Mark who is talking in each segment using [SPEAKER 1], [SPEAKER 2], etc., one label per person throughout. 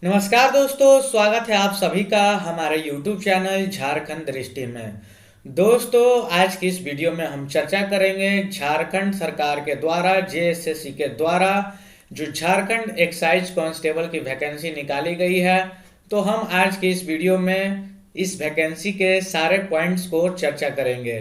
[SPEAKER 1] नमस्कार दोस्तों, स्वागत है आप सभी का हमारे YouTube चैनल झारखंड दृष्टि में। दोस्तों, आज की इस वीडियो में हम चर्चा करेंगे झारखंड सरकार के द्वारा जेएसएससी के द्वारा जो झारखंड एक्साइज कांस्टेबल की वैकेंसी निकाली गई है। तो हम आज की इस वीडियो में इस वैकेंसी के सारे पॉइंट्स को चर्चा करेंगे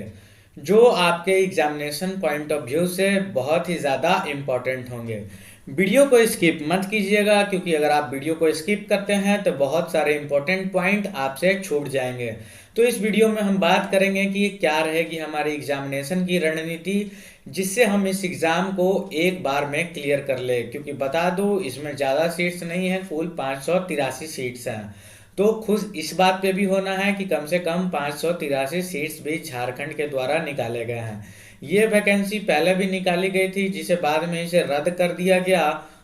[SPEAKER 1] जो आपके एग्जामिनेशन पॉइंट ऑफ व्यू से बहुत ही ज़्यादा इम्पोर्टेंट होंगे। वीडियो को स्किप मत कीजिएगा, क्योंकि अगर आप वीडियो को स्किप करते हैं तो बहुत सारे इंपॉर्टेंट पॉइंट आपसे छूट जाएंगे। तो इस वीडियो में हम बात करेंगे कि क्या रहेगी हमारी एग्जामिनेशन की रणनीति, जिससे हम इस एग्ज़ाम को एक बार में क्लियर कर ले। क्योंकि बता दूं, इसमें ज़्यादा सीट्स नहीं है, कुल 583 सीट्स हैं। तो खुश इस बात पे भी होना है कि कम से कम 583 सीट्स भी झारखंड के द्वारा निकाले गए हैं। ये वैकेंसी पहले भी निकाली गई थी, जिसे बाद में इसे रद्द कर दिया गया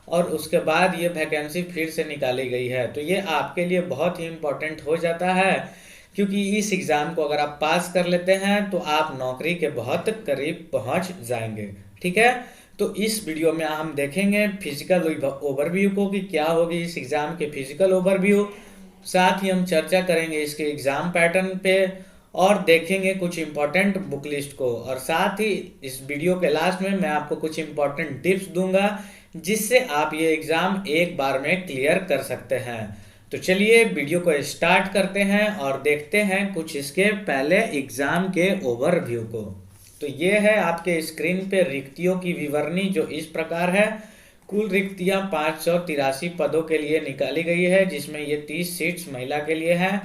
[SPEAKER 1] और उसके बाद ये वैकेंसी फिर से निकाली गई है। तो ये आपके लिए बहुत ही इम्पोर्टेंट हो जाता है, क्योंकि इस एग्ज़ाम को अगर आप पास कर लेते हैं तो आप नौकरी के बहुत करीब पहुंच जाएंगे। ठीक है, तो इस वीडियो में हम देखेंगे फिजिकल ओवरव्यू को कि क्या होगी इस एग्ज़ाम के फिजिकल ओवरव्यू। साथ ही हम चर्चा करेंगे इसके एग्ज़ाम पैटर्न पे और देखेंगे कुछ इम्पोर्टेंट बुक लिस्ट को। और साथ ही इस वीडियो के लास्ट में मैं आपको कुछ इम्पोर्टेंट टिप्स दूंगा, जिससे आप ये एग्ज़ाम एक बार में क्लियर कर सकते हैं। तो चलिए वीडियो को स्टार्ट करते हैं और देखते हैं कुछ इसके पहले एग्ज़ाम के ओवरव्यू को। तो ये है आपके स्क्रीन पे रिक्तियों की विवरणी, जो इस प्रकार है। कुल रिक्तियां 583 पदों के लिए निकाली गई है, जिसमें ये 30 सीट्स महिला के लिए हैं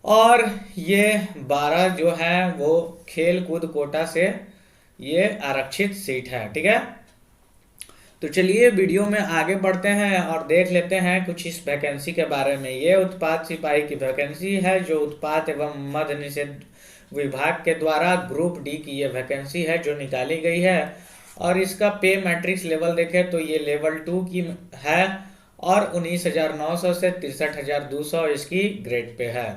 [SPEAKER 1] और ये 12 जो है वो खेल कूद कोटा से ये आरक्षित सीट है। ठीक है, तो चलिए वीडियो में आगे बढ़ते हैं और देख लेते हैं कुछ इस वैकेंसी के बारे में। ये उत्पाद सिपाही की वैकेंसी है, जो उत्पाद एवं मद्य निषेध विभाग के द्वारा ग्रुप डी की ये वैकेंसी है जो निकाली गई है। और इसका पे मैट्रिक्स लेवल देखें तो ये लेवल 2 की है और 19,900 से 63,200 इसकी ग्रेड पे है।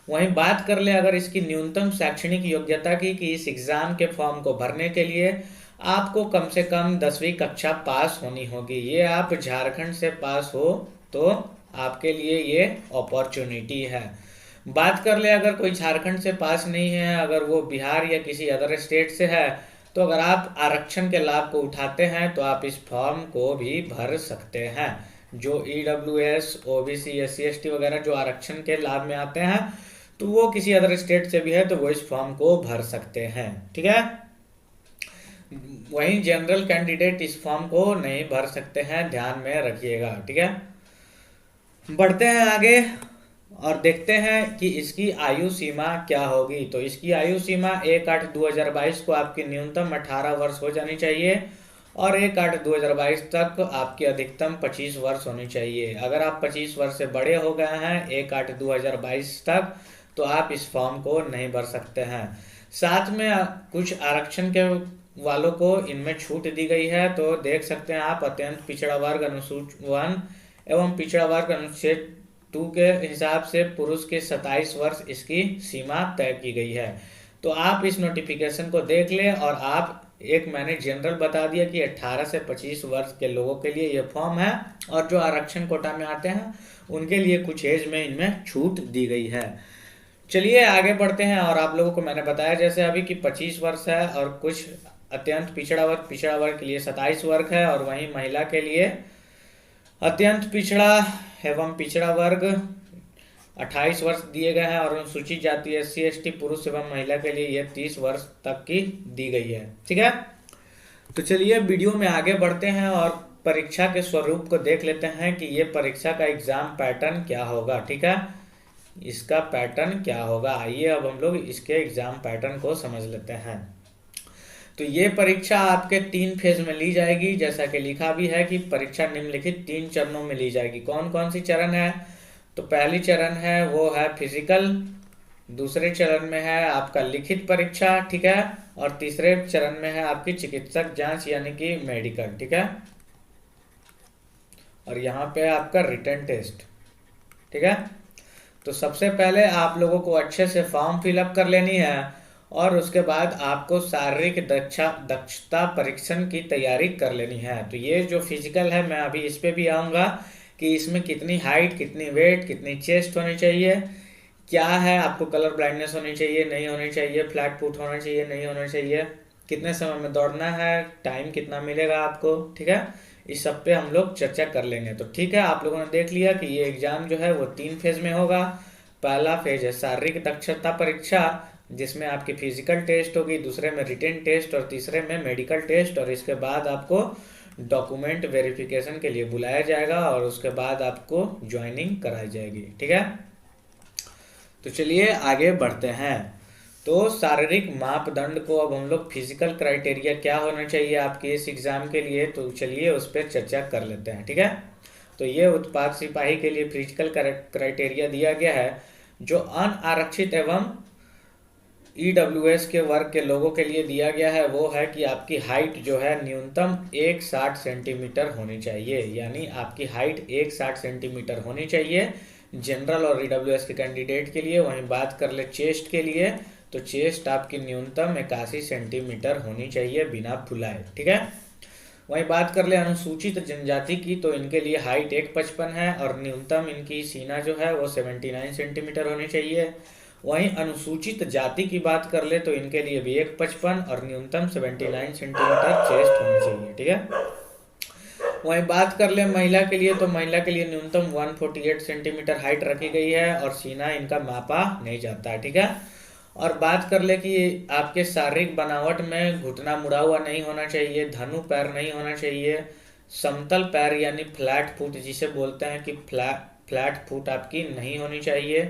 [SPEAKER 1] वहीं बात कर ले अगर इसकी न्यूनतम शैक्षणिक योग्यता की, कि इस एग्ज़ाम के फॉर्म को भरने के लिए आपको कम से कम 10वीं कक्षा पास होनी होगी। ये आप झारखंड से पास हो तो आपके लिए ये अपॉर्चुनिटी है। बात कर ले अगर कोई झारखंड से पास नहीं है, अगर वो बिहार या किसी अदर स्टेट से है, तो अगर आप आरक्षण के लाभ को उठाते हैं तो आप इस फॉर्म को भी भर सकते हैं। जो EWS, OBC, SC, ST वगैरह जो आरक्षण के लाभ में आते हैं, तो वो किसी अदर स्टेट से भी है तो वो इस फॉर्म को भर सकते हैं। ठीक है, वहीं जनरल कैंडिडेट इस फॉर्म को नहीं भर सकते हैं, ध्यान में रखिएगा। ठीक है, बढ़ते हैं आगे और देखते हैं कि इसकी आयु सीमा क्या होगी। तो इसकी आयु सीमा 1/8/2022 को आपकी न्यूनतम 18 वर्ष हो जानी चाहिए और 1/8/2022 तक आपकी अधिकतम 25 वर्ष होनी चाहिए। अगर आप 25 वर्ष से बड़े हो गए हैं 1/8/2022 तक, तो आप इस फॉर्म को नहीं भर सकते हैं। साथ में कुछ आरक्षण के वालों को इनमें छूट दी गई है। तो देख सकते हैं आप, अत्यंत पिछड़ा वर्ग अनुसूचित 1 एवं पिछड़ा वर्ग अनुच्छेद 2 के हिसाब से पुरुष के 27 वर्ष इसकी सीमा तय की गई है। तो आप इस नोटिफिकेशन को देख लें और आप मैंने जनरल बता दिया कि 18 से 25 वर्ष के लोगों के लिए ये फॉर्म है, और जो आरक्षण कोटा में आते हैं उनके लिए कुछ एज में इनमें छूट दी गई है। चलिए आगे बढ़ते हैं। और आप लोगों को मैंने बताया जैसे अभी कि 25 वर्ष है और कुछ अत्यंत पिछड़ा वर्ग के लिए 27 वर्ष है, और वहीं महिला के लिए अत्यंत पिछड़ा एवं पिछड़ा वर्ग 28 वर्ष दिए गए हैं, और अनुसूचित जाति SC ST पुरुष एवं महिला के लिए ये 30 वर्ष तक की दी गई है। ठीक है, तो चलिए वीडियो में आगे बढ़ते हैं और परीक्षा के स्वरूप को देख लेते हैं कि ये परीक्षा का एग्जाम पैटर्न क्या होगा। ठीक है, इसका पैटर्न क्या होगा। आइए अब हम लोग इसके एग्जाम पैटर्न को समझ लेते हैं। तो ये परीक्षा आपके 3 फेज में ली जाएगी, जैसा कि लिखा भी है कि परीक्षा निम्नलिखित 3 चरणों में ली जाएगी। कौन कौन सी चरण है? तो पहली चरण है वो है फिजिकल, दूसरे चरण में है आपका लिखित परीक्षा, ठीक है, और तीसरे चरण में है आपकी चिकित्सक जांच यानी कि मेडिकल। ठीक है, और यहाँ पे आपका रिटन टेस्ट। ठीक है, तो सबसे पहले आप लोगों को अच्छे से फॉर्म फिलअप कर लेनी है और उसके बाद आपको शारीरिक दक्षता परीक्षण की तैयारी कर लेनी है। तो ये जो फिजिकल है, मैं अभी इस पे भी आऊँगा कि इसमें कितनी हाइट, कितनी वेट, कितनी चेस्ट होनी चाहिए, क्या है, आपको कलर ब्लाइंडनेस होनी चाहिए नहीं होनी चाहिए, फ्लैट फुट होना चाहिए नहीं होना चाहिए, कितने समय में दौड़ना है, टाइम कितना मिलेगा आपको, ठीक है। इस सब पे हम लोग चर्चा कर लेंगे। तो ठीक है, आप लोगों ने देख लिया कि ये एग्जाम जो है वो 3 फेज में होगा। पहला फेज है शारीरिक दक्षता परीक्षा, जिसमें आपकी फिजिकल टेस्ट होगी, दूसरे में रिटेन टेस्ट और तीसरे में मेडिकल टेस्ट, और इसके बाद आपको डॉक्यूमेंट वेरिफिकेशन के लिए बुलाया जाएगा और उसके बाद आपको ज्वाइनिंग कराई जाएगी, ठीक है। तो चलिए आगे बढ़ते हैं। तो शारीरिक मापदंड को अब हम लोग फिजिकल क्राइटेरिया क्या होना चाहिए आपके इस एग्जाम के लिए, तो चलिए उस पर चर्चा कर लेते हैं, ठीक है। तो ये उत्पाद सिपाही के लिए फिजिकल क्राइटेरिया दिया गया है। जो अनारक्षित एवं ईडब्ल्यूएस के वर्ग के लोगों के लिए दिया गया है वो है कि आपकी हाइट जो है न्यूनतम 160 सेंटीमीटर होनी चाहिए, यानी आपकी हाइट 160 सेंटीमीटर होनी चाहिए जनरल और ईडब्ल्यूएस के कैंडिडेट के लिए। वहीं बात कर ले चेस्ट के लिए, तो चेस्ट आपकी न्यूनतम 81 सेंटीमीटर होनी चाहिए बिना फुलाए, ठीक है। वहीं बात कर ले अनुसूचित जनजाति की, तो इनके लिए हाइट 155 है और न्यूनतम इनकी सीना जो है वो 79 सेंटीमीटर होनी चाहिए। वहीं अनुसूचित जाति की बात कर ले तो इनके लिए भी 155 और न्यूनतम 79 सेंटीमीटर चेस्ट होनी चाहिए, ठीक है। वहीं बात कर ले महिला के लिए, तो महिला के लिए न्यूनतम 148 सेंटीमीटर हाइट रखी गई है और सीना इनका मापा नहीं जाता है, ठीक है। और बात कर ले कि आपके शारीरिक बनावट में घुटना मुड़ा हुआ नहीं होना चाहिए, धनु पैर नहीं होना चाहिए, समतल पैर यानी फ्लैट फुट जिसे बोलते हैं कि फ्लैट फुट आपकी नहीं होनी चाहिए,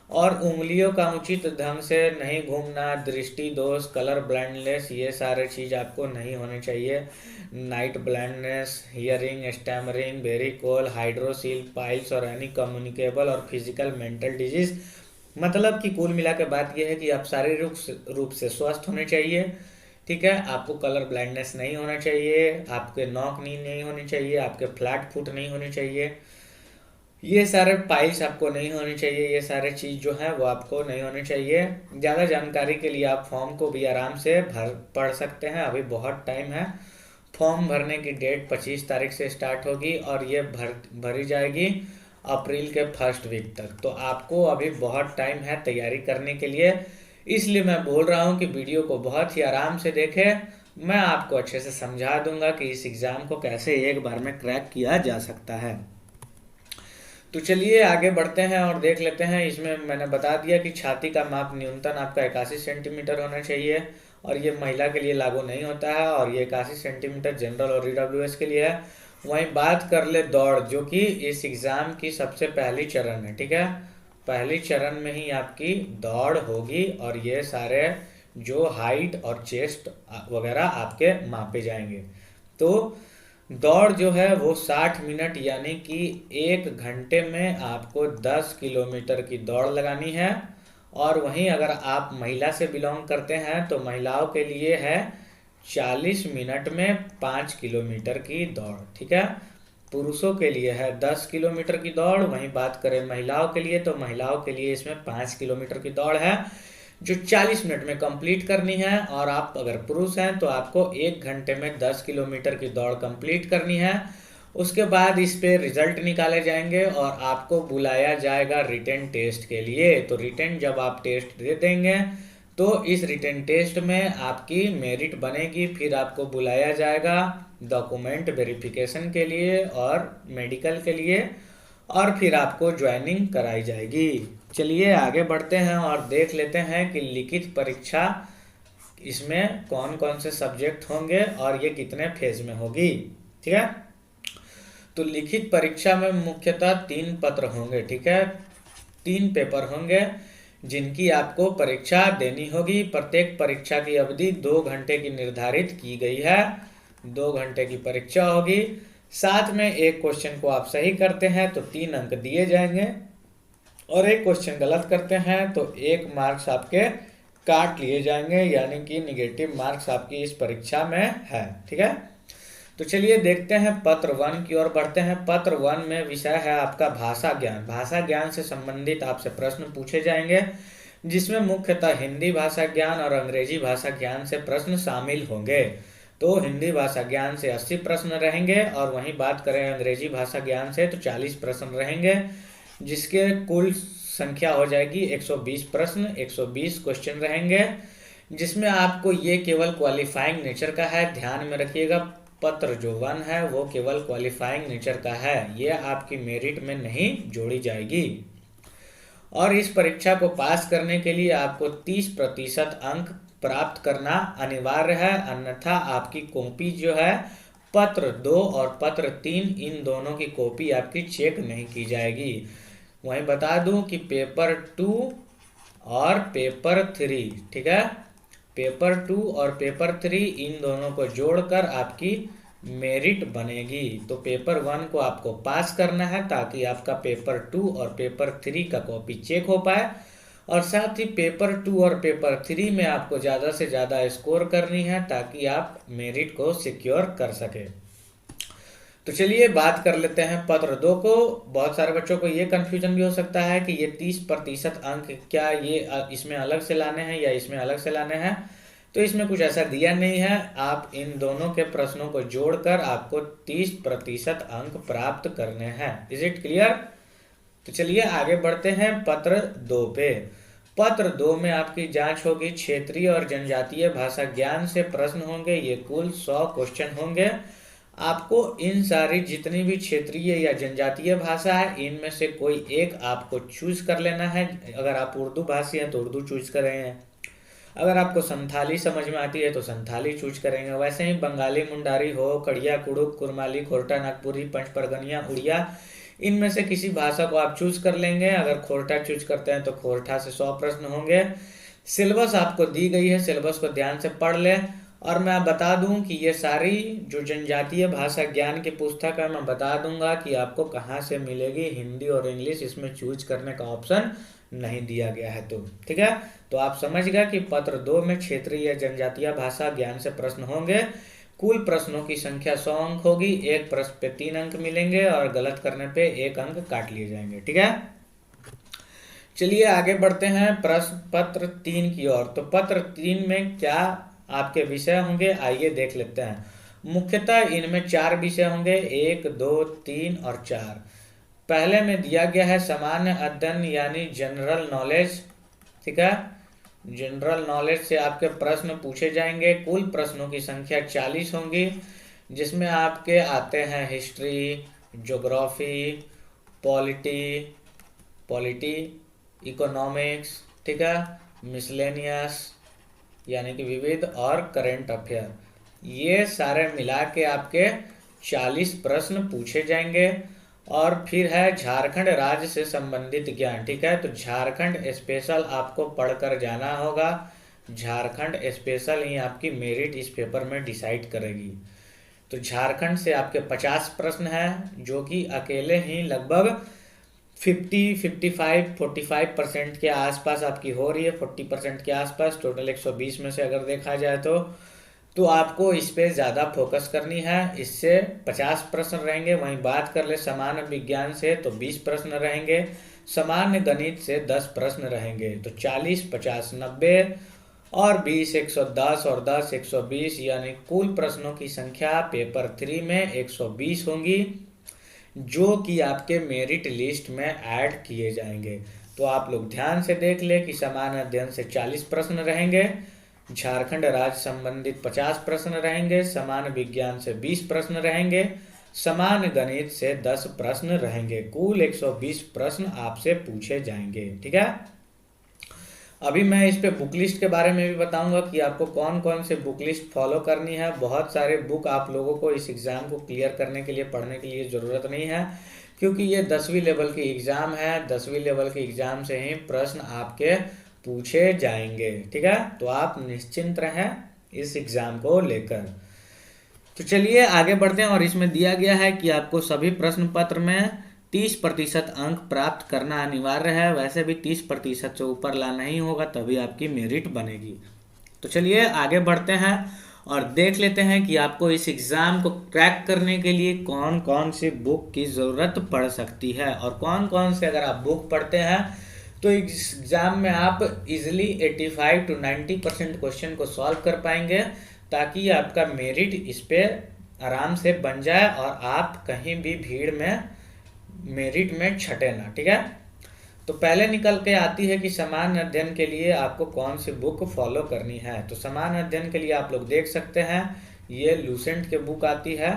[SPEAKER 1] और उंगलियों का उचित ढंग से नहीं घूमना, दृष्टि दोष, कलर ब्लाइंडनेस, ये सारे चीज़ आपको नहीं होने चाहिए। Night blindness, hearing, stammering, varicocele, hydrocele, piles और एनी कम्युनिकेबल और फिजिकल मेंटल डिजीज। मतलब कि कुल मिला के बात यह है कि आप शारीरिक रूप से स्वस्थ होने चाहिए, ठीक है। आपको कलर ब्लाइंडनेस नहीं होना चाहिए, आपके नॉक नी नहीं होनी चाहिए, आपके फ्लैट फुट नहीं होनी चाहिए, ये सारे पाइल्स आपको नहीं होनी चाहिए, ये सारे चीज़ जो है वो आपको नहीं होनी चाहिए। ज़्यादा जानकारी के लिए आप फॉर्म को भी आराम से पढ़ सकते हैं, अभी बहुत टाइम है। फॉर्म भरने की डेट 25 तारीख से स्टार्ट होगी और ये भरी जाएगी अप्रैल के फर्स्ट वीक तक। तो आपको अभी बहुत टाइम है तैयारी करने के लिए, इसलिए मैं बोल रहा हूँ कि वीडियो को बहुत ही आराम से देखें। मैं आपको अच्छे से समझा दूंगा कि इस एग्ज़ाम को कैसे एक बार में क्रैक किया जा सकता है। तो चलिए आगे बढ़ते हैं और देख लेते हैं। इसमें मैंने बता दिया कि छाती का माप न्यूनतम आपका 81 सेंटीमीटर होना चाहिए और ये महिला के लिए लागू नहीं होता है, और ये 81 सेंटीमीटर जनरल और ईडब्ल्यूएस के लिए है। वहीं बात कर ले दौड़, जो कि इस एग्ज़ाम की सबसे पहली चरण है, ठीक है। पहली चरण में ही आपकी दौड़ होगी और ये सारे जो हाइट और चेस्ट वगैरह आपके मापे जाएंगे। तो दौड़ जो है वो 60 मिनट यानी कि 1 घंटे में आपको 10 किलोमीटर की दौड़ लगानी है। और वहीं अगर आप महिला से बिलोंग करते हैं तो महिलाओं के लिए है 40 मिनट में 5 किलोमीटर की दौड़, ठीक है। पुरुषों के लिए है 10 किलोमीटर की दौड़। वहीं बात करें महिलाओं के लिए, तो महिलाओं के लिए इसमें 5 किलोमीटर की दौड़ है जो 40 मिनट में कंप्लीट करनी है। और आप अगर पुरुष हैं तो आपको 1 घंटे में 10 किलोमीटर की दौड़ कंप्लीट करनी है। उसके बाद इस पे रिजल्ट निकाले जाएंगे और आपको बुलाया जाएगा रिटन टेस्ट के लिए। तो रिटन जब आप टेस्ट दे देंगे तो इस रिटन टेस्ट में आपकी मेरिट बनेगी, फिर आपको बुलाया जाएगा डॉक्यूमेंट वेरिफिकेशन के लिए और मेडिकल के लिए, और फिर आपको ज्वाइनिंग कराई जाएगी। चलिए आगे बढ़ते हैं और देख लेते हैं कि लिखित परीक्षा इसमें कौन कौन से सब्जेक्ट होंगे और ये कितने फेज में होगी, ठीक है। तो लिखित परीक्षा में मुख्यतः 3 पत्र होंगे, ठीक है। 3 पेपर होंगे जिनकी आपको परीक्षा देनी होगी। प्रत्येक परीक्षा की अवधि 2 घंटे की निर्धारित की गई है। 2 घंटे की परीक्षा होगी। साथ में एक क्वेश्चन को आप सही करते हैं तो 3 अंक दिए जाएंगे, और एक क्वेश्चन गलत करते हैं तो 1 मार्क्स आपके काट लिए जाएंगे, यानी कि निगेटिव मार्क्स आपकी इस परीक्षा में है, ठीक है। तो चलिए देखते हैं पत्र 1 की ओर बढ़ते हैं। पत्र 1 में विषय है आपका भाषा ज्ञान। भाषा ज्ञान से संबंधित आपसे प्रश्न पूछे जाएंगे, जिसमें मुख्यतः हिंदी भाषा ज्ञान और अंग्रेजी भाषा ज्ञान से प्रश्न शामिल होंगे। तो हिंदी भाषा ज्ञान से 80 प्रश्न रहेंगे और वहीं बात करें अंग्रेजी भाषा ज्ञान से तो 40 प्रश्न रहेंगे, जिसके कुल संख्या हो जाएगी 120 प्रश्न, 120 क्वेश्चन रहेंगे, जिसमें आपको ये केवल क्वालिफाइंग नेचर का है। ध्यान में रखिएगा, पत्र जो 1 है वो केवल क्वालिफाइंग नेचर का है, ये आपकी मेरिट में नहीं जोड़ी जाएगी। और इस परीक्षा को पास करने के लिए आपको 30% अंक प्राप्त करना अनिवार्य है, अन्यथा आपकी कॉपी जो है पत्र 2 और पत्र 3 इन दोनों की कॉपी आपकी चेक नहीं की जाएगी। वहीं बता दूं कि पेपर 2 और पेपर 3, ठीक है, पेपर 2 और पेपर 3 इन दोनों को जोड़कर आपकी मेरिट बनेगी। तो पेपर 1 को आपको पास करना है ताकि आपका पेपर 2 और पेपर 3 का कॉपी चेक हो पाए, और साथ ही पेपर 2 और पेपर 3 में आपको ज़्यादा से ज़्यादा स्कोर करनी है ताकि आप मेरिट को सिक्योर कर सके। तो चलिए बात कर लेते हैं पत्र 2 को। बहुत सारे बच्चों को ये कंफ्यूजन भी हो सकता है कि ये 30% अंक क्या ये इसमें अलग से लाने हैं या इसमें अलग से लाने हैं, तो इसमें कुछ ऐसा दिया नहीं है। आप इन दोनों के प्रश्नों को जोड़कर आपको 30% अंक प्राप्त करने हैं। Is it clear? तो चलिए आगे बढ़ते हैं पत्र 2 पे। पत्र 2 में आपकी जांच होगी क्षेत्रीय और जनजातीय भाषा ज्ञान से प्रश्न होंगे, ये कुल 100 क्वेश्चन होंगे। आपको इन सारी जितनी भी क्षेत्रीय या जनजातीय भाषा है इनमें से कोई एक आपको चूज कर लेना है। अगर आप उर्दू भाषी हैं तो उर्दू चूज करेंगे, अगर आपको संथाली समझ में आती है तो संथाली चूज करेंगे, वैसे ही बंगाली, मुंडारी हो, कड़िया, कुड़ुक, कुरमाली, खोरठा, नागपुरी, पंच परगनिया, उड़िया, इनमें से किसी भाषा को आप चूज कर लेंगे। अगर खोरठा चूज करते हैं तो खोरठा से 100 प्रश्न होंगे। सिलेबस आपको दी गई है, सिलेबस को ध्यान से पढ़ लें। और मैं बता दूं कि ये सारी जो जनजातीय भाषा ज्ञान की पुस्तक है मैं बता दूंगा कि आपको कहाँ से मिलेगी। हिंदी और इंग्लिश इसमें चूज करने का ऑप्शन नहीं दिया गया है, तो ठीक है। तो आप समझ गए कि पत्र 2 में क्षेत्रीय या जनजातीय भाषा ज्ञान से प्रश्न होंगे। कुल प्रश्नों की संख्या 100 अंक होगी, एक प्रश्न पे 3 अंक मिलेंगे और गलत करने पे 1 अंक काट लिए जाएंगे, ठीक है। चलिए आगे बढ़ते हैं प्रश्न पत्र 3 की ओर। तो पत्र 3 में क्या आपके विषय होंगे, आइए देख लेते हैं। मुख्यतः इनमें 4 विषय होंगे, 1, 2, 3 और 4। पहले में दिया गया है सामान्य अध्ययन यानी जनरल नॉलेज, ठीक है। जनरल नॉलेज से आपके प्रश्न पूछे जाएंगे। कुल प्रश्नों की संख्या 40 होंगी, जिसमें आपके आते हैं हिस्ट्री, ज्योग्राफी, पॉलिटी, इकोनॉमिक्स, ठीक है, मिसलेनियस यानी कि विविध और करंट अफेयर, ये सारे मिला के आपके 40 प्रश्न पूछे जाएंगे। और फिर है झारखंड राज्य से संबंधित ज्ञान, ठीक है। तो झारखंड स्पेशल आपको पढ़कर जाना होगा, झारखंड स्पेशल ही आपकी मेरिट इस पेपर में डिसाइड करेगी। तो झारखंड से आपके 50 प्रश्न हैं, जो कि अकेले ही लगभग 45% के आसपास आपकी हो रही है, 40% के आसपास टोटल 120 में से अगर देखा जाए तो आपको इस पे ज़्यादा फोकस करनी है। इससे 50 प्रश्न रहेंगे। वहीं बात कर ले सामान्य विज्ञान से तो 20 प्रश्न रहेंगे, सामान्य गणित से 10 प्रश्न रहेंगे। तो 40, 50, 90 और 20 110 और 10 120, यानी कुल प्रश्नों की संख्या पेपर 3 में 120 होंगी, जो कि आपके मेरिट लिस्ट में ऐड किए जाएंगे। तो आप लोग ध्यान से देख ले कि सामान्य अध्ययन से 40 प्रश्न रहेंगे, झारखंड राज्य संबंधित 50 प्रश्न रहेंगे, सामान्य विज्ञान से 20 प्रश्न रहेंगे, सामान्य गणित से 10 प्रश्न रहेंगे। कुल 120 प्रश्न आपसे पूछे जाएंगे, ठीक है। अभी मैं इस पे बुक लिस्ट के बारे में भी बताऊंगा कि आपको कौन कौन से बुक लिस्ट फॉलो करनी है। बहुत सारे बुक आप लोगों को इस एग्ज़ाम को क्लियर करने के लिए पढ़ने के लिए ज़रूरत नहीं है, क्योंकि ये 10वीं लेवल की एग्ज़ाम है। 10वीं लेवल के एग्ज़ाम से ही प्रश्न आपके पूछे जाएंगे, ठीक है। तो आप निश्चिंत रहें इस एग्ज़ाम को लेकर। तो चलिए आगे बढ़ते हैं। और इसमें दिया गया है कि आपको सभी प्रश्न पत्र में 30% अंक प्राप्त करना अनिवार्य है। वैसे भी 30% से ऊपर लाना ही होगा, तभी आपकी मेरिट बनेगी। तो चलिए आगे बढ़ते हैं और देख लेते हैं कि आपको इस एग्ज़ाम को क्रैक करने के लिए कौन कौन सी बुक की ज़रूरत पड़ सकती है, और कौन कौन से अगर आप बुक पढ़ते हैं तो एग्ज़ाम में आप इजीली 85 to 90% क्वेश्चन को सॉल्व कर पाएंगे। ताकि आपका मेरिट इस पे आराम से बन जाए और आप कहीं भी भीड़ में मेरिट में छटे ना, ठीक है। तो पहले निकल के आती है कि सामान्य अध्ययन के लिए आपको कौन सी बुक फॉलो करनी है। तो सामान्य अध्ययन के लिए आप लोग देख सकते हैं, ये लूसेंट की बुक आती है,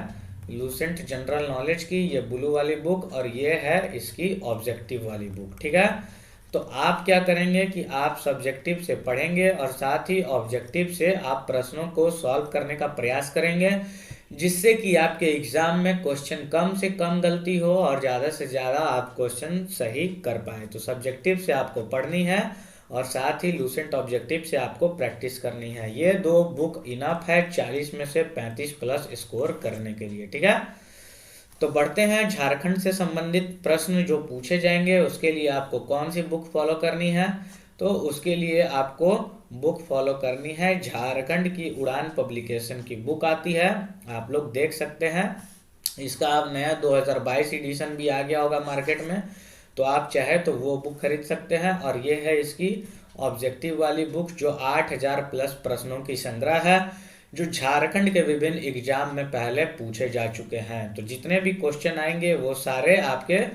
[SPEAKER 1] लूसेंट जनरल नॉलेज की, ये ब्लू वाली बुक, और ये है इसकी ऑब्जेक्टिव वाली बुक, ठीक है। तो आप क्या करेंगे कि आप सब्जेक्टिव से पढ़ेंगे और साथ ही ऑब्जेक्टिव से आप प्रश्नों को सॉल्व करने का प्रयास करेंगे, जिससे कि आपके एग्जाम में क्वेश्चन कम से कम गलती हो और ज़्यादा से ज़्यादा आप क्वेश्चन सही कर पाए। तो सब्जेक्टिव से आपको पढ़नी है और साथ ही लूसेंट ऑब्जेक्टिव से आपको प्रैक्टिस करनी है। ये दो बुक इनफ है 40 में से 35 प्लस स्कोर करने के लिए, ठीक है। तो बढ़ते हैं, झारखंड से संबंधित प्रश्न जो पूछे जाएंगे उसके लिए आपको कौन सी बुक फॉलो करनी है। तो उसके लिए आपको बुक फॉलो करनी है झारखंड की उड़ान पब्लिकेशन की बुक आती है, आप लोग देख सकते हैं। इसका अब नया 2022 एडिशन भी आ गया होगा मार्केट में, तो आप चाहे तो वो बुक खरीद सकते हैं। और ये है इसकी ऑब्जेक्टिव वाली बुक जो 8000 प्लस प्रश्नों की संग्रह है, जो झारखंड के विभिन्न एग्जाम में पहले पूछे जा चुके हैं। तो जितने भी क्वेश्चन आएंगे वो सारे आपके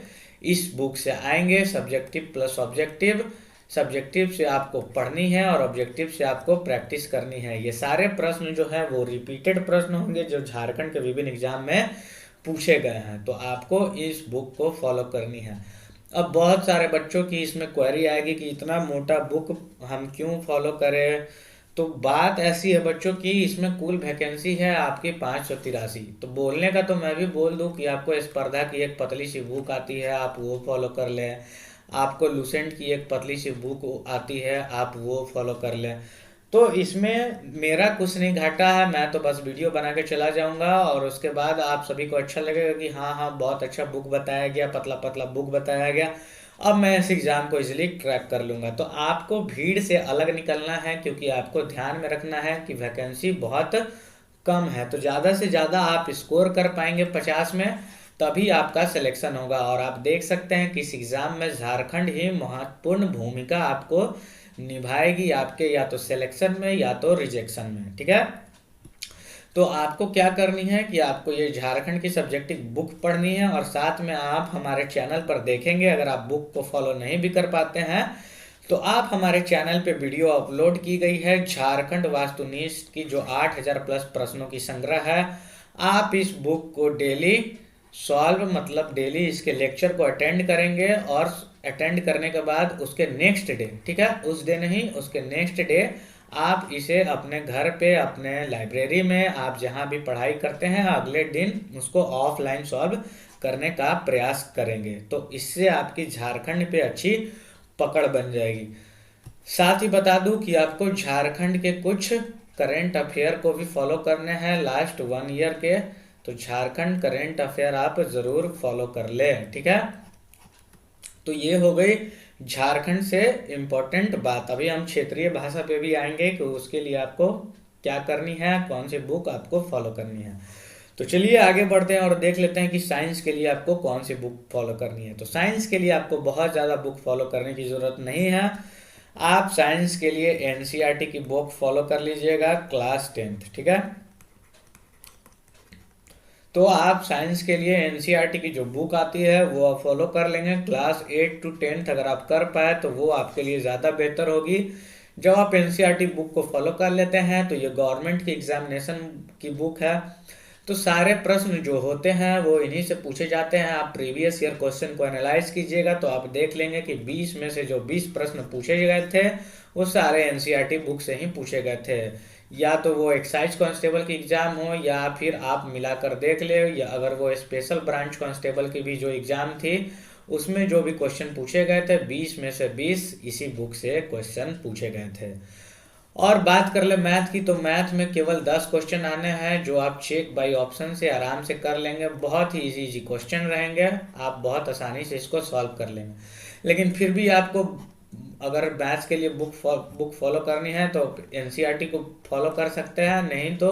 [SPEAKER 1] इस बुक से आएंगे, सब्जेक्टिव प्लस ऑब्जेक्टिव। सब्जेक्टिव से आपको पढ़नी है और ऑब्जेक्टिव से आपको प्रैक्टिस करनी है। ये सारे प्रश्न जो है वो रिपीटेड प्रश्न होंगे जो झारखंड के विभिन्न एग्जाम में पूछे गए हैं, तो आपको इस बुक को फॉलो करनी है। अब बहुत सारे बच्चों की इसमें क्वेरी आएगी कि इतना मोटा बुक हम क्यों फॉलो करें। तो बात ऐसी है बच्चों की, इसमें कुल वैकेंसी है आपकी 583। तो बोलने का तो मैं भी बोल दूं कि आपको स्पर्धा की एक पतली सी बुक आती है, आप वो फॉलो कर लें। आपको लूसेंट की एक पतली सी बुक आती है, आप वो फॉलो कर लें। तो इसमें मेरा कुछ नहीं घाटा है, मैं तो बस वीडियो बना के चला जाऊंगा और उसके बाद आप सभी को अच्छा लगेगा कि हाँ हाँ बहुत अच्छा बुक बताया गया, पतला पतला बुक बताया गया, अब मैं इस एग्ज़ाम को इजीली क्रैक कर लूँगा। तो आपको भीड़ से अलग निकलना है, क्योंकि आपको ध्यान में रखना है कि वैकेंसी बहुत कम है। तो ज़्यादा से ज़्यादा आप स्कोर कर पाएंगे 50 में, तभी आपका सिलेक्शन होगा। और आप देख सकते हैं कि इस एग्ज़ाम में झारखंड ही महत्वपूर्ण भूमिका आपको निभाएगी, आपके या तो सिलेक्शन में या तो रिजेक्शन में, ठीक है। तो आपको क्या करनी है कि आपको ये झारखंड की सब्जेक्टिव बुक पढ़नी है और साथ में आप हमारे चैनल पर देखेंगे, अगर आप बुक को फॉलो नहीं भी कर पाते हैं तो आप हमारे चैनल पे वीडियो अपलोड की गई है झारखंड वास्तुनिष्ठ की, जो 8000 प्लस प्रश्नों की संग्रह है। आप इस बुक को डेली सॉल्व, मतलब डेली इसके लेक्चर को अटेंड करेंगे और अटेंड करने के बाद उसके नेक्स्ट डे, ठीक है, उस डे नहीं उसके नेक्स्ट डे आप इसे अपने घर पे, अपने लाइब्रेरी में, आप जहां भी पढ़ाई करते हैं अगले दिन उसको ऑफलाइन सॉल्व करने का प्रयास करेंगे। तो इससे आपकी झारखंड पे अच्छी पकड़ बन जाएगी। साथ ही बता दूं कि आपको झारखंड के कुछ करेंट अफेयर को भी फॉलो करने हैं लास्ट 1 ईयर के, तो झारखंड करेंट अफेयर आप जरूर फॉलो कर ले, ठीक है। तो ये हो गई झारखंड से इम्पोर्टेंट बात। अभी हम क्षेत्रीय भाषा पे भी आएंगे कि उसके लिए आपको क्या करनी है, कौन सी बुक आपको फॉलो करनी है। तो चलिए आगे बढ़ते हैं और देख लेते हैं कि साइंस के लिए आपको कौन सी बुक फॉलो करनी है। तो साइंस के लिए आपको बहुत ज़्यादा बुक फॉलो करने की ज़रूरत नहीं है। आप साइंस के लिए एनसीईआरटी की बुक फॉलो कर लीजिएगा क्लास 10th, ठीक है। तो आप साइंस के लिए एनसीईआरटी की जो बुक आती है वो आप फॉलो कर लेंगे क्लास 8 to 10th, अगर आप कर पाए तो वो आपके लिए ज़्यादा बेहतर होगी। जब आप एनसीईआरटी बुक को फॉलो कर लेते हैं तो ये गवर्नमेंट की एग्जामिनेशन की बुक है, तो सारे प्रश्न जो होते हैं वो इन्हीं से पूछे जाते हैं। आप प्रीवियस ईयर क्वेश्चन को एनालाइज कीजिएगा तो आप देख लेंगे कि 20 में से जो 20 प्रश्न पूछे गए थे वो सारे एनसीईआरटी बुक से ही पूछे गए थे। या तो वो एक्साइज कांस्टेबल की एग्जाम हो या फिर आप मिलाकर देख ले, या अगर वो स्पेशल ब्रांच कांस्टेबल की भी जो एग्जाम थी उसमें जो भी क्वेश्चन पूछे गए थे 20 में से 20 इसी बुक से क्वेश्चन पूछे गए थे। और बात कर ले मैथ की, तो मैथ में केवल 10 क्वेश्चन आने हैं जो आप चेक बाय ऑप्शन से आराम से कर लेंगे। बहुत ही इजी क्वेश्चन रहेंगे, आप बहुत आसानी से इसको सॉल्व कर लेंगे। लेकिन फिर भी आपको अगर मैथ्स के लिए बुक फॉलो करनी है तो एनसीईआरटी को फॉलो कर सकते हैं, नहीं तो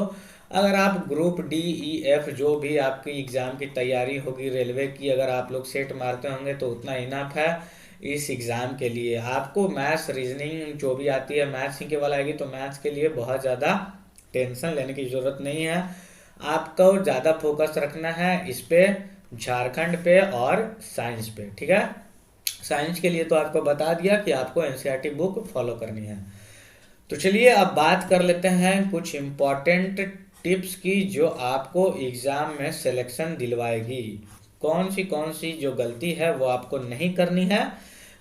[SPEAKER 1] अगर आप ग्रुप डी ई एफ जो भी आपकी एग्ज़ाम की तैयारी होगी रेलवे की, अगर आप लोग सेट मारते होंगे तो उतना इनफ है इस एग्ज़ाम के लिए। आपको मैथ्स रीजनिंग जो भी आती है मैथ्स ही केवल आएगी, तो मैथ्स के लिए बहुत ज़्यादा टेंशन लेने की ज़रूरत नहीं है। आपको ज़्यादा फोकस रखना है इस पे, झारखंड पे और साइंस पे, ठीक है। साइंस के लिए तो आपको बता दिया कि आपको एनसीईआरटी बुक फॉलो करनी है। तो चलिए अब बात कर लेते हैं कुछ इम्पोर्टेंट टिप्स की जो आपको एग्ज़ाम में सिलेक्शन दिलवाएगी। कौन सी जो गलती है वो आपको नहीं करनी है,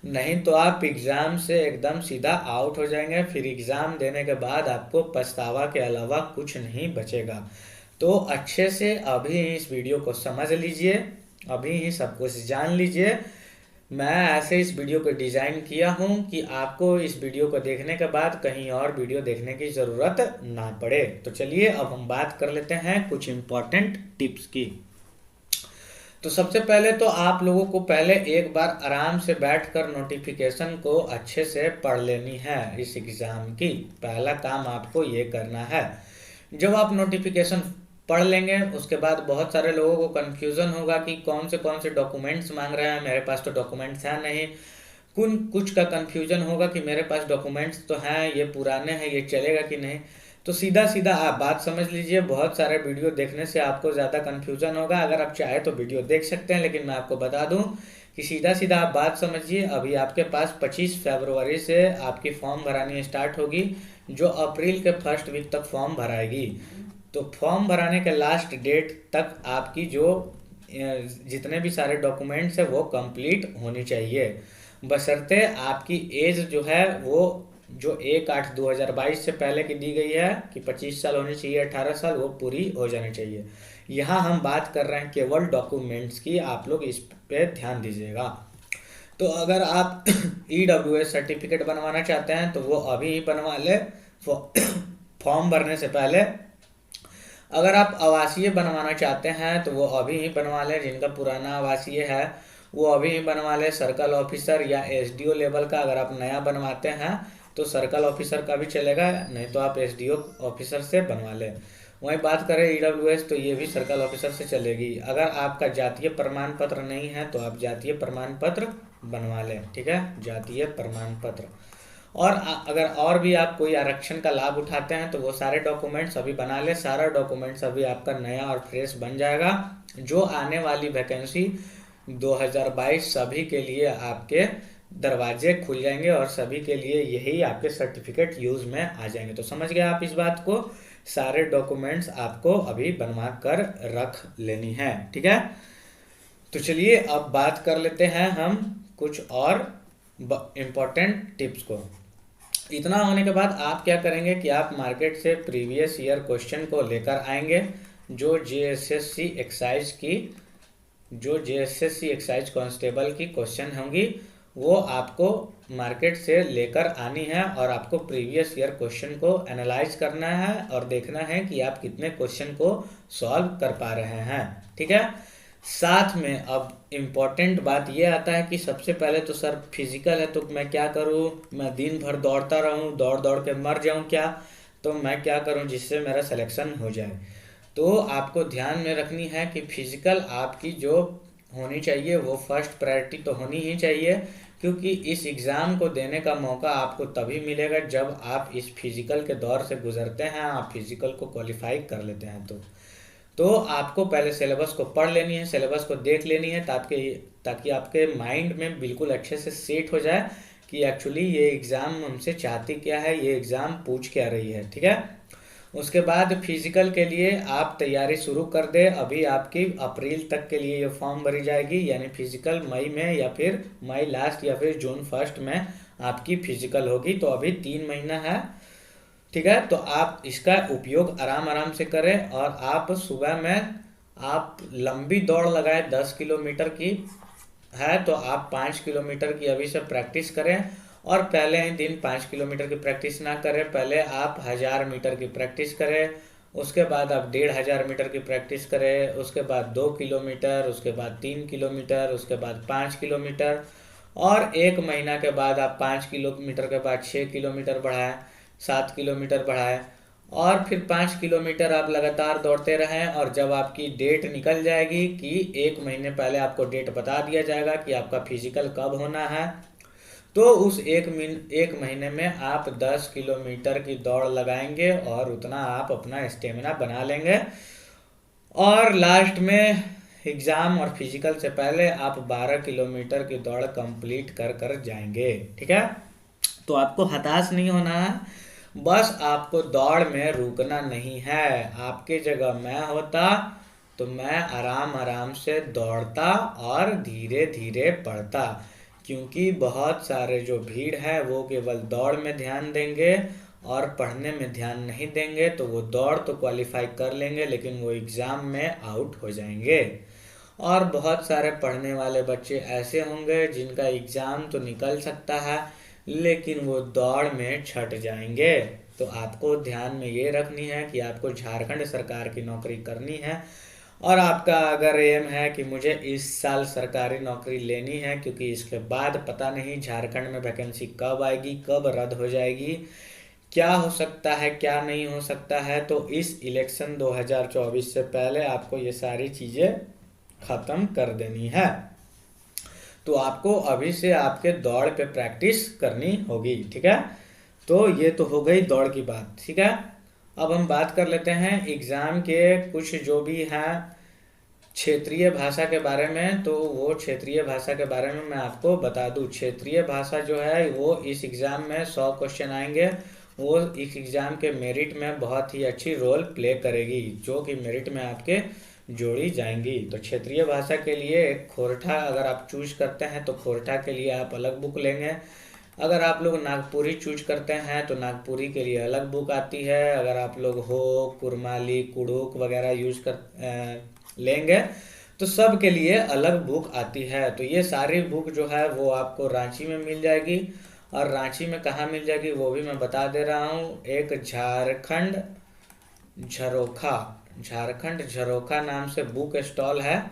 [SPEAKER 1] नहीं तो आप एग्ज़ाम से एकदम सीधा आउट हो जाएंगे। फिर एग्ज़ाम देने के बाद आपको पछतावा के अलावा कुछ नहीं बचेगा। तो अच्छे से अभी इस वीडियो को समझ लीजिए, अभी ही सब कुछ जान लीजिए। मैं ऐसे इस वीडियो को डिज़ाइन किया हूँ कि आपको इस वीडियो को देखने के बाद कहीं और वीडियो देखने की ज़रूरत ना पड़े। तो चलिए अब हम बात कर लेते हैं कुछ इम्पोर्टेंट टिप्स की। तो सबसे पहले तो आप लोगों को पहले एक बार आराम से बैठकर नोटिफिकेशन को अच्छे से पढ़ लेनी है। इस एग्ज़ाम की पहला काम आपको ये करना है। जब आप नोटिफिकेशन पढ़ लेंगे उसके बाद बहुत सारे लोगों को कन्फ्यूज़न होगा कि कौन से डॉक्यूमेंट्स मांग रहे हैं, मेरे पास तो डॉक्यूमेंट्स हैं नहीं। कुछ का कन्फ्यूज़न होगा कि मेरे पास डॉक्यूमेंट्स तो हैं, ये पुराने हैं, ये चलेगा कि नहीं। तो सीधा सीधा आप बात समझ लीजिए, बहुत सारे वीडियो देखने से आपको ज़्यादा कन्फ्यूज़न होगा। अगर आप चाहे तो वीडियो देख सकते हैं, लेकिन मैं आपको बता दूं कि सीधा सीधा आप बात समझिए। अभी आपके पास 25 फरवरी से आपकी फॉर्म भरानी स्टार्ट होगी, जो अप्रैल के फर्स्ट वीक तक फॉर्म भराएगी। तो फॉर्म भराने के लास्ट डेट तक आपकी जो जितने भी सारे डॉक्यूमेंट्स हैं वो कंप्लीट होनी चाहिए, बशर्ते आपकी एज जो है वो जो 1/8/2022 से पहले की दी गई है कि 25 साल होनी चाहिए, 18 साल, वो पूरी हो जानी चाहिए। यहाँ हम बात कर रहे हैं केवल डॉक्यूमेंट्स की, आप लोग इस पे ध्यान दीजिएगा। तो अगर आप EWS सर्टिफिकेट बनवाना चाहते हैं तो वो अभी ही बनवा ले फॉर्म भरने से पहले। अगर आप आवासीय बनवाना चाहते हैं तो वो अभी ही बनवा लें, जिनका पुराना आवासीय है वो अभी ही बनवा लें। सर्कल ऑफिसर या SDO लेवल का अगर आप नया बनवाते हैं तो सर्कल ऑफिसर का भी चलेगा, नहीं तो आप SDO ऑफिसर से बनवा लें। वहीं बात करें EWS तो ये भी सर्कल ऑफिसर से चलेगी। अगर आपका जातीय प्रमाण पत्र नहीं है तो आप जातीय प्रमाण पत्र बनवा लें, ठीक है, जातीय प्रमाण पत्र। और अगर और भी आप कोई आरक्षण का लाभ उठाते हैं तो वो सारे डॉक्यूमेंट्स अभी बना ले। सारा डॉक्यूमेंट्स अभी आपका नया और फ्रेश बन जाएगा। जो आने वाली वैकेंसी 2022 सभी के लिए आपके दरवाजे खुल जाएंगे और सभी के लिए यही आपके सर्टिफिकेट यूज में आ जाएंगे। तो समझ गए आप इस बात को। सारे डॉक्यूमेंट्स आपको अभी बनवा कर रख लेनी है, ठीक है। तो चलिए अब बात कर लेते हैं हम कुछ और इम्पोर्टेंट टिप्स को। इतना होने के बाद आप क्या करेंगे कि आप मार्केट से प्रीवियस ईयर क्वेश्चन को लेकर आएंगे। जो जेएसएससी एक्साइज कांस्टेबल की क्वेश्चन होंगी वो आपको मार्केट से लेकर आनी है और आपको प्रीवियस ईयर क्वेश्चन को एनालाइज करना है और देखना है कि आप कितने क्वेश्चन को सॉल्व कर पा रहे हैं, ठीक है। साथ में अब इम्पॉर्टेंट बात ये आता है कि सबसे पहले तो सर फिजिकल है तो मैं क्या करूँ, मैं दिन भर दौड़ता रहूँ, दौड़ दौड़ के मर जाऊँ क्या, तो मैं क्या करूँ जिससे मेरा सिलेक्शन हो जाए। तो आपको ध्यान में रखनी है कि फिजिकल आपकी जो होनी चाहिए वो फर्स्ट प्रायोरिटी तो होनी ही चाहिए, क्योंकि इस एग्ज़ाम को देने का मौका आपको तभी मिलेगा जब आप इस फिजिकल के दौर से गुजरते हैं, आप फिजिकल को क्वालिफाई कर लेते हैं। तो आपको पहले सिलेबस को पढ़ लेनी है, सिलेबस को देख लेनी है ताकि आपके माइंड में बिल्कुल अच्छे से सेट हो जाए कि एक्चुअली ये एग्ज़ाम हमसे चाहती क्या है, ये एग्ज़ाम पूछ क्या रही है, ठीक है। उसके बाद फिजिकल के लिए आप तैयारी शुरू कर दे। अभी आपकी अप्रैल तक के लिए ये फॉर्म भरी जाएगी, यानी फिजिकल मई में या फिर मई लास्ट या फिर जून फर्स्ट में आपकी फिजिकल होगी। तो अभी 3 महीना है, ठीक है। तो आप इसका उपयोग आराम से करें और आप सुबह में आप लंबी दौड़ लगाए 10 किलोमीटर की है तो आप 5 किलोमीटर की अभी से प्रैक्टिस करें। और पहले ही दिन 5 किलोमीटर की प्रैक्टिस ना करें, पहले आप 1000 मीटर की प्रैक्टिस करें, उसके बाद आप 1500 मीटर की प्रैक्टिस करें, उसके बाद 2 किलोमीटर, उसके बाद 3 किलोमीटर, उसके बाद 5 किलोमीटर, और 1 महीना के बाद आप 5 किलोमीटर के बाद 6 किलोमीटर बढ़ाएं, 7 किलोमीटर बढ़ाएं, और फिर 5 किलोमीटर आप लगातार दौड़ते रहें। और जब आपकी डेट निकल जाएगी कि 1 महीने पहले आपको डेट बता दिया जाएगा कि आपका फिजिकल कब होना है, तो उस एक महीने में आप 10 किलोमीटर की दौड़ लगाएंगे और उतना आप अपना स्टेमिना बना लेंगे। और लास्ट में एग्ज़ाम और फिजिकल से पहले आप 12 किलोमीटर की दौड़ कंप्लीट कर कर जाएंगे। ठीक है, तो आपको हताश नहीं होना है, बस आपको दौड़ में रुकना नहीं है। आपके जगह मैं होता तो मैं आराम आराम से दौड़ता और धीरे धीरे पढ़ता, क्योंकि बहुत सारे जो भीड़ है वो केवल दौड़ में ध्यान देंगे और पढ़ने में ध्यान नहीं देंगे, तो वो दौड़ तो क्वालिफाई कर लेंगे लेकिन वो एग्ज़ाम में आउट हो जाएंगे। और बहुत सारे पढ़ने वाले बच्चे ऐसे होंगे जिनका एग्ज़ाम तो निकल सकता है लेकिन वो दौड़ में छट जाएंगे। तो आपको ध्यान में ये रखनी है कि आपको झारखंड सरकार की नौकरी करनी है, और आपका अगर एम है कि मुझे इस साल सरकारी नौकरी लेनी है, क्योंकि इसके बाद पता नहीं झारखंड में वैकेंसी कब आएगी, कब रद्द हो जाएगी, क्या हो सकता है क्या नहीं हो सकता है, तो इस इलेक्शन 2024 से पहले आपको ये सारी चीज़ें ख़त्म कर देनी है। तो आपको अभी से आपके दौड़ पे प्रैक्टिस करनी होगी। ठीक है, तो ये तो हो गई दौड़ की बात। ठीक है, अब हम बात कर लेते हैं एग्ज़ाम के कुछ जो भी हैं क्षेत्रीय भाषा के बारे में। तो वो क्षेत्रीय भाषा के बारे में मैं आपको बता दूं, क्षेत्रीय भाषा जो है वो इस एग्ज़ाम में 100 क्वेश्चन आएंगे। वो इस एग्ज़ाम के मेरिट में बहुत ही अच्छी रोल प्ले करेगी, जो कि मेरिट में आपके जोड़ी जाएंगी। तो क्षेत्रीय भाषा के लिए एक खोरठा अगर आप चूज करते हैं तो खोरठा के लिए आप अलग बुक लेंगे। अगर आप लोग नागपुरी चूज करते हैं तो नागपुरी के लिए अलग बुक आती है। अगर आप लोग हो कुरमाली कुड़ुक वगैरह लेंगे तो सब के लिए अलग बुक आती है। तो ये सारी बुक जो है वो आपको रांची में मिल जाएगी, और रांची में कहाँ मिल जाएगी वो भी मैं बता दे रहा हूँ। एक झारखंड झरोखा नाम से बुक स्टॉल है,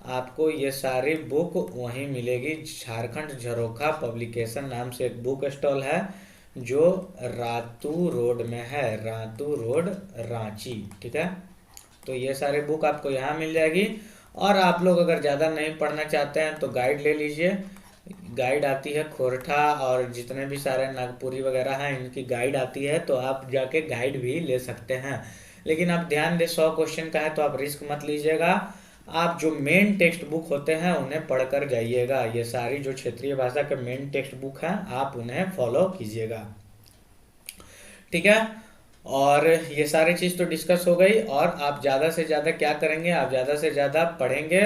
[SPEAKER 1] आपको ये सारी बुक वहीं मिलेगी। झारखंड झरोखा पब्लिकेशन नाम से एक बुक स्टॉल है जो रातू रोड में है, रातू रोड रांची। ठीक है, तो ये सारी बुक आपको यहाँ मिल जाएगी। और आप लोग अगर ज़्यादा नहीं पढ़ना चाहते हैं तो गाइड ले लीजिए। गाइड आती है खोरठा और जितने भी सारे नागपुरी वगैरह हैं इनकी गाइड आती है, तो आप जाके गाइड भी ले सकते हैं। लेकिन आप ध्यान दें 100 क्वेश्चन का है तो आप रिस्क मत लीजिएगा। आप जो मेन टेक्स्ट बुक होते हैं उन्हें पढ़कर जाइएगा। ये सारी जो क्षेत्रीय भाषा के मेन टेक्स्ट बुक हैं आप उन्हें फॉलो कीजिएगा। ठीक है, और ये सारी चीज़ तो डिस्कस हो गई। और आप ज़्यादा से ज़्यादा क्या करेंगे, आप ज़्यादा से ज़्यादा पढ़ेंगे।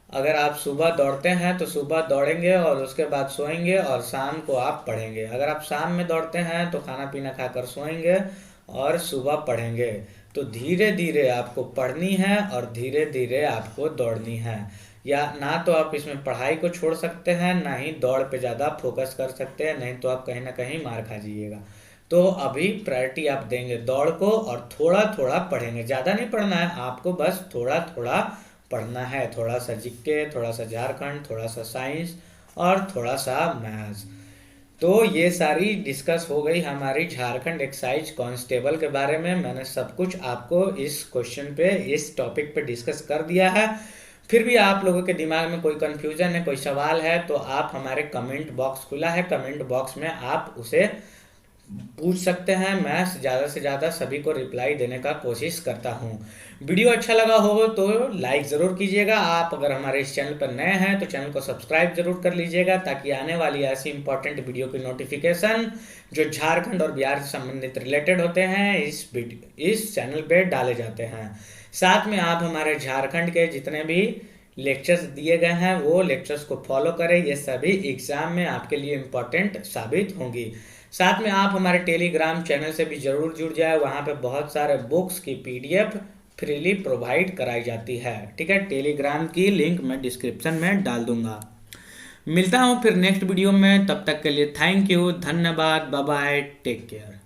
[SPEAKER 1] अगर आप सुबह दौड़ते हैं तो सुबह दौड़ेंगे और उसके बाद सोएंगे, और शाम को आप पढ़ेंगे। अगर आप शाम में दौड़ते हैं तो खाना पीना खाकर सोएंगे और सुबह पढ़ेंगे। तो धीरे धीरे आपको पढ़नी है और धीरे धीरे आपको दौड़नी है। या ना तो आप इसमें पढ़ाई को छोड़ सकते हैं, ना ही दौड़ पे ज़्यादा फोकस कर सकते हैं, नहीं तो आप कहीं ना कहीं मार खा जाइएगा। तो अभी प्रायोरिटी आप देंगे दौड़ को और थोड़ा थोड़ा पढ़ेंगे। ज़्यादा नहीं पढ़ना है आपको, बस थोड़ा थोड़ा पढ़ना है। थोड़ा सा जीके, थोड़ा सा झारखंड, थोड़ा सा साइंस और थोड़ा सा मैथ्स। तो ये सारी डिस्कस हो गई हमारी झारखंड एक्साइज कांस्टेबल के बारे में। मैंने सब कुछ आपको इस क्वेश्चन पे, इस टॉपिक पे डिस्कस कर दिया है। फिर भी आप लोगों के दिमाग में कोई कंफ्यूजन है, कोई सवाल है, तो आप हमारे कमेंट बॉक्स खुला है, कमेंट बॉक्स में आप उसे पूछ सकते हैं। मैं ज़्यादा से ज़्यादा सभी को रिप्लाई देने का कोशिश करता हूँ। वीडियो अच्छा लगा हो तो लाइक ज़रूर कीजिएगा। आप अगर हमारे इस चैनल पर नए हैं तो चैनल को सब्सक्राइब जरूर कर लीजिएगा, ताकि आने वाली ऐसी इंपॉर्टेंट वीडियो की नोटिफिकेशन जो झारखंड और बिहार से संबंधित रिलेटेड होते हैं इस चैनल पे डाले जाते हैं। साथ में आप हमारे झारखंड के जितने भी लेक्चर्स दिए गए हैं वो लेक्चर्स को फॉलो करें, ये सभी एग्जाम में आपके लिए इम्पोर्टेंट साबित होंगी। साथ में आप हमारे टेलीग्राम चैनल से भी जरूर जुड़ जाए, वहाँ पे बहुत सारे बुक्स की PDF फ्रीली प्रोवाइड कराई जाती है। ठीक है, टेलीग्राम की लिंक मैं डिस्क्रिप्शन में डाल दूंगा। मिलता हूँ फिर नेक्स्ट वीडियो में, तब तक के लिए थैंक यू, धन्यवाद, बाय बाय, टेक केयर।